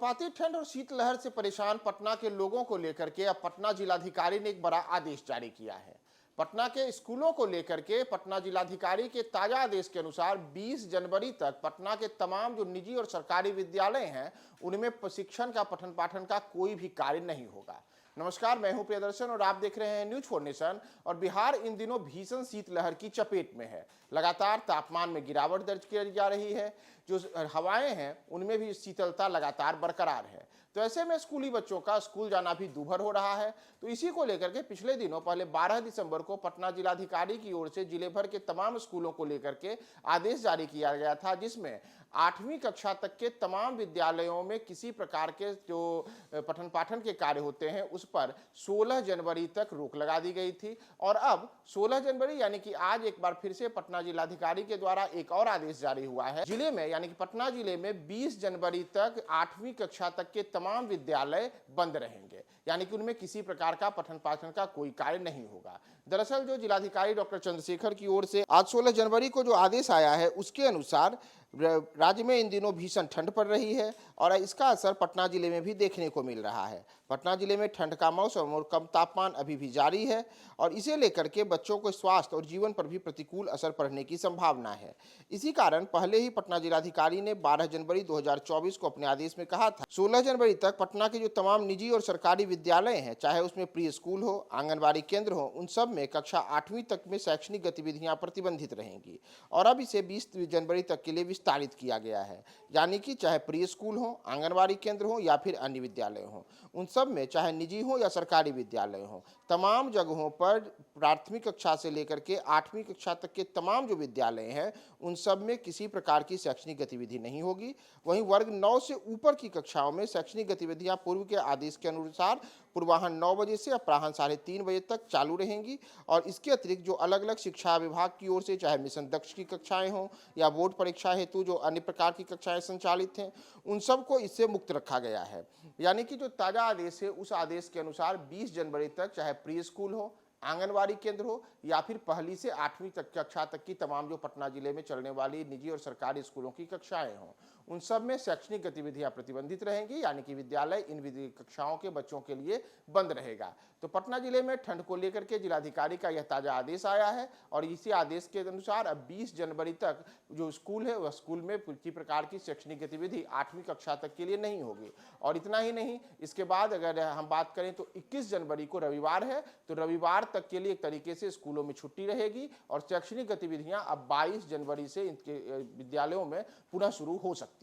कड़कड़ाती ठंड और शीतलहर से परेशान पटना के लोगों को लेकर के अब पटना जिलाधिकारी ने एक बड़ा आदेश जारी किया है। पटना के स्कूलों को लेकर के पटना जिलाधिकारी के ताजा आदेश के अनुसार 20 जनवरी तक पटना के तमाम जो निजी और सरकारी विद्यालय हैं उनमें प्रशिक्षण का पठन पाठन का कोई भी कार्य नहीं होगा। नमस्कार, मैं हूं प्रियदर्शन और आप देख रहे हैं न्यूज फॉर नेशन। और बिहार इन दिनों भीषण शीतलहर की चपेट में है। लगातार तापमान में गिरावट दर्ज की जा रही है। जो हवाएं हैं उनमें भी शीतलता लगातार बरकरार है। तो ऐसे में स्कूली बच्चों का स्कूल जाना भी दूभर हो रहा है। तो इसी को लेकर के पिछले दिनों पहले 12 दिसंबर को पटना जिलाधिकारी की ओर से जिले भर के तमाम स्कूलों को लेकर के आदेश जारी किया गया था, जिसमें 8वीं कक्षा तक के तमाम विद्यालयों में किसी प्रकार के जो पठन पाठन के कार्य होते हैं उस पर 16 जनवरी तक रोक लगा दी गई थी। और अब 16 जनवरी यानी कि आज एक बार फिर से पटना जिलाधिकारी के द्वारा एक और आदेश जारी हुआ है। जिले में यानी कि पटना जिले में 20 जनवरी तक 8वीं कक्षा तक के तमाम विद्यालय बंद रहेंगे, यानी कि उनमें किसी प्रकार का पठन पाठन का कोई कार्य नहीं होगा। दरअसल जो जिलाधिकारी डॉक्टर चंद्रशेखर की ओर से आज 16 जनवरी को जो आदेश आया है उसके अनुसार राज्य में इन दिनों भीषण ठंड पड़ रही है और इसका असर पटना जिले में भी देखने को मिल रहा है। पटना जिले में ठंड का मौसम और कम तापमान अभी भी जारी है और इसे लेकर के बच्चों को स्वास्थ्य और जीवन पर भी प्रतिकूल असर पड़ने की संभावना है। इसी कारण पहले ही पटना जिलाधिकारी ने 12 जनवरी 2024 को अपने आदेश में कहा था 16 जनवरी तक पटना के जो तमाम निजी और सरकारी विद्यालय हैं, चाहे उसमें प्री स्कूल हो, आंगनबाड़ी केंद्र हो, उन सब में कक्षा 8वीं तक में शैक्षणिक गतिविधियां प्रतिबंधित रहेंगी। और अब इसे 20 जनवरी तक के लिए विस्तारित किया गया है, यानी कि चाहे प्री स्कूल हो, आंगनबाड़ी केंद्र हो या फिर अन्य विद्यालय हो, उन सब में चाहे निजी हो या सरकारी विद्यालय हो, तमाम जगहों पर प्राथमिक कक्षा से लेकर के 8वीं कक्षा तक के तमाम जो विद्यालय हैं उन सब में किसी प्रकार की शैक्षणिक गतिविधि नहीं होगी। वहीं वर्ग 9 से ऊपर की कक्षाओं में शैक्षणिक गतिविधियां पूर्व के आदेश के अनुसार पूर्वाह्न 9 बजे से अपराह्न 3:30 बजे तक चालू रहेंगी। और इसके अतिरिक्त जो अलग अलग शिक्षा विभाग की ओर से चाहे मिशन दक्ष की कक्षाएं हों या बोर्ड परीक्षा हेतु जो अन्य प्रकार की कक्षाएं संचालित हैं, उन सबको इससे मुक्त रखा गया है। यानी कि जो ताजा आदेश है उस आदेश के अनुसार 20 जनवरी तक चाहे प्री स्कूल हो, आंगनबाड़ी केंद्र हो या फिर पहली से 8वीं तक कक्षा तक की तमाम जो पटना जिले में चलने वाली निजी और सरकारी स्कूलों की कक्षाएं हों, उन सब में शैक्षणिक गतिविधियां प्रतिबंधित रहेंगी, यानी कि विद्यालय इन कक्षाओं के बच्चों के लिए बंद रहेगा। तो पटना जिले में ठंड को लेकर के जिलाधिकारी का यह ताजा आदेश आया है और इसी आदेश के अनुसार अब 20 जनवरी तक जो स्कूल है वह स्कूल में किसी प्रकार की शैक्षणिक गतिविधि 8वीं कक्षा तक के लिए नहीं होगी। और इतना ही नहीं, इसके बाद अगर हम बात करें तो 21 जनवरी को रविवार है, तो रविवार तक के लिए एक तरीके से स्कूलों में छुट्टी रहेगी और शैक्षणिक गतिविधियां अब 22 जनवरी से इनके विद्यालयों में पुनः शुरू हो सकती